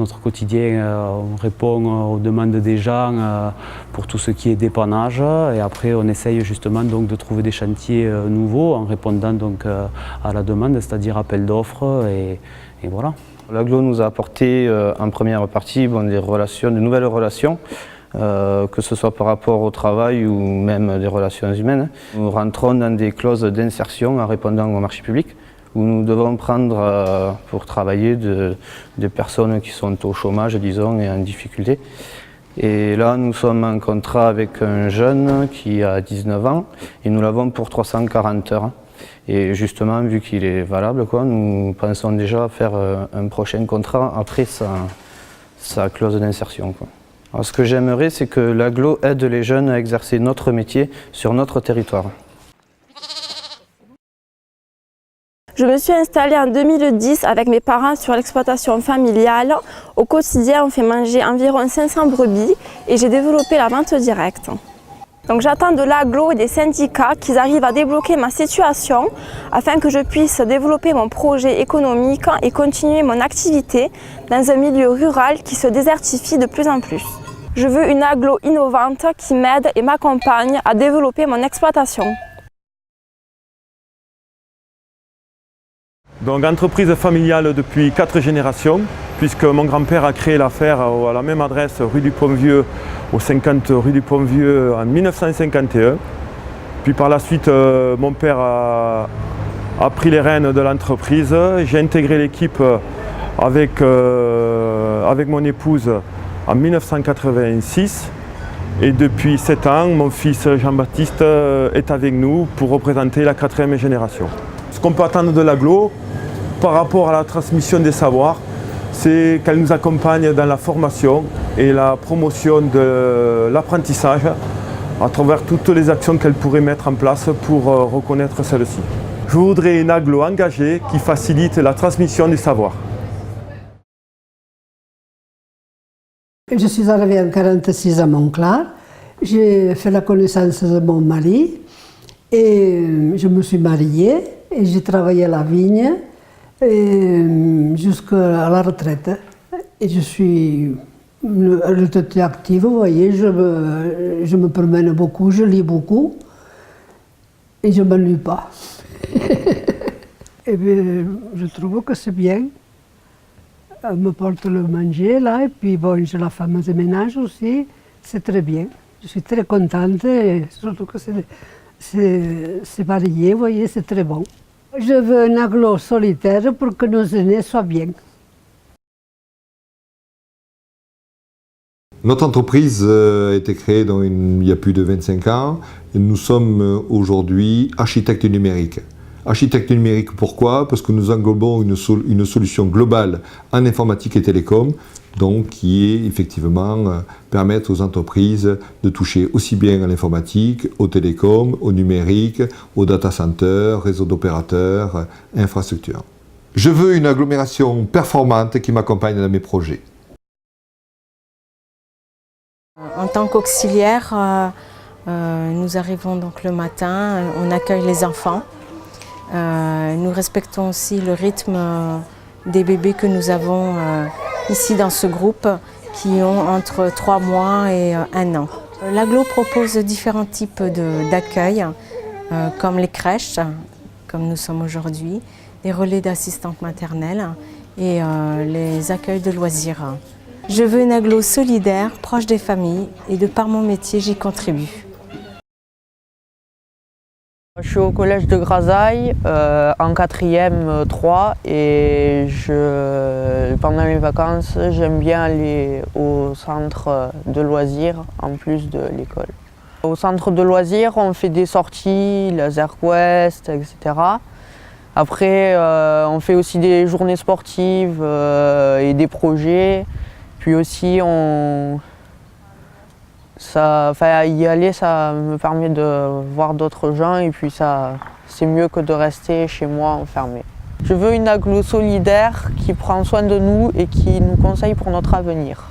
notre quotidien, on répond aux demandes des gens pour tout ce qui est dépannage et après on essaye justement donc de trouver des chantiers nouveaux en répondant donc à la demande, c'est-à-dire appel d'offres et voilà. L'agglo nous a apporté en première partie de nouvelles relations, que ce soit par rapport au travail ou même des relations humaines. Nous rentrons dans des clauses d'insertion en répondant au marché public, où nous devons prendre pour travailler des personnes qui sont au chômage, disons, et en difficulté. Et là, nous sommes en contrat avec un jeune qui a 19 ans et nous l'avons pour 340 heures. Et justement, vu qu'il est valable, nous pensons déjà faire un prochain contrat après sa clause d'insertion. Alors, ce que j'aimerais, c'est que l'agglo aide les jeunes à exercer notre métier sur notre territoire. Je me suis installée en 2010 avec mes parents sur l'exploitation familiale. Au quotidien, on fait manger environ 500 brebis et j'ai développé la vente directe. Donc j'attends de l'agglo et des syndicats qu'ils arrivent à débloquer ma situation afin que je puisse développer mon projet économique et continuer mon activité dans un milieu rural qui se désertifie de plus en plus. Je veux une agglo innovante qui m'aide et m'accompagne à développer mon exploitation. Donc entreprise familiale depuis 4 générations, puisque mon grand-père a créé l'affaire à la même adresse, rue du Pont-Vieux, au 50 rue du Pont-Vieux en 1951. Puis par la suite, mon père a pris les rênes de l'entreprise. J'ai intégré l'équipe avec mon épouse en 1986. Et depuis 7 ans, mon fils Jean-Baptiste est avec nous pour représenter la 4e génération. Ce qu'on peut attendre de l'agglo, par rapport à la transmission des savoirs, c'est qu'elle nous accompagne dans la formation et la promotion de l'apprentissage à travers toutes les actions qu'elle pourrait mettre en place pour reconnaître celle-ci. Je voudrais une agglo engagée qui facilite la transmission du savoir. Je suis arrivée en 1946 à Montclar. J'ai fait la connaissance de mon mari et je me suis mariée et j'ai travaillé à la vigne jusqu'à la retraite. Et je suis active, vous voyez, je me promène beaucoup, je lis beaucoup et je ne m'ennuie pas. Et bien, je trouve que c'est bien. Elle me porte le manger là, et puis bon, j'ai la femme de ménage aussi, c'est très bien. Je suis très contente, et surtout que c'est varié, vous voyez, c'est très bon. Je veux un agglo solitaire pour que nos aînés soient bien. Notre entreprise a été créée il y a plus de 25 ans et nous sommes aujourd'hui architectes numériques. Architecte numérique, pourquoi? Parce que nous englobons une solution globale en informatique et télécom, donc qui est effectivement permettre aux entreprises de toucher aussi bien à l'informatique, au télécom, au numérique, au data center, réseau d'opérateurs, infrastructures. Je veux une agglomération performante qui m'accompagne dans mes projets. En tant qu'auxiliaire, nous arrivons donc le matin, on accueille les enfants. Nous respectons aussi le rythme des bébés que nous avons ici dans ce groupe qui ont entre 3 mois et 1 an. L'agglo propose différents types d'accueil comme les crèches, comme nous sommes aujourd'hui, les relais d'assistantes maternelles et les accueils de loisirs. Je veux une agglo solidaire, proche des familles et de par mon métier, j'y contribue. Je suis au collège de Grasailles en 4e 3 et pendant les vacances, j'aime bien aller au centre de loisirs en plus de l'école. Au centre de loisirs, on fait des sorties, laser quest, etc. Après, on fait aussi des journées sportives et des projets. Puis aussi, y aller, ça me permet de voir d'autres gens et puis c'est mieux que de rester chez moi enfermé. Je veux une agglo solidaire qui prend soin de nous et qui nous conseille pour notre avenir.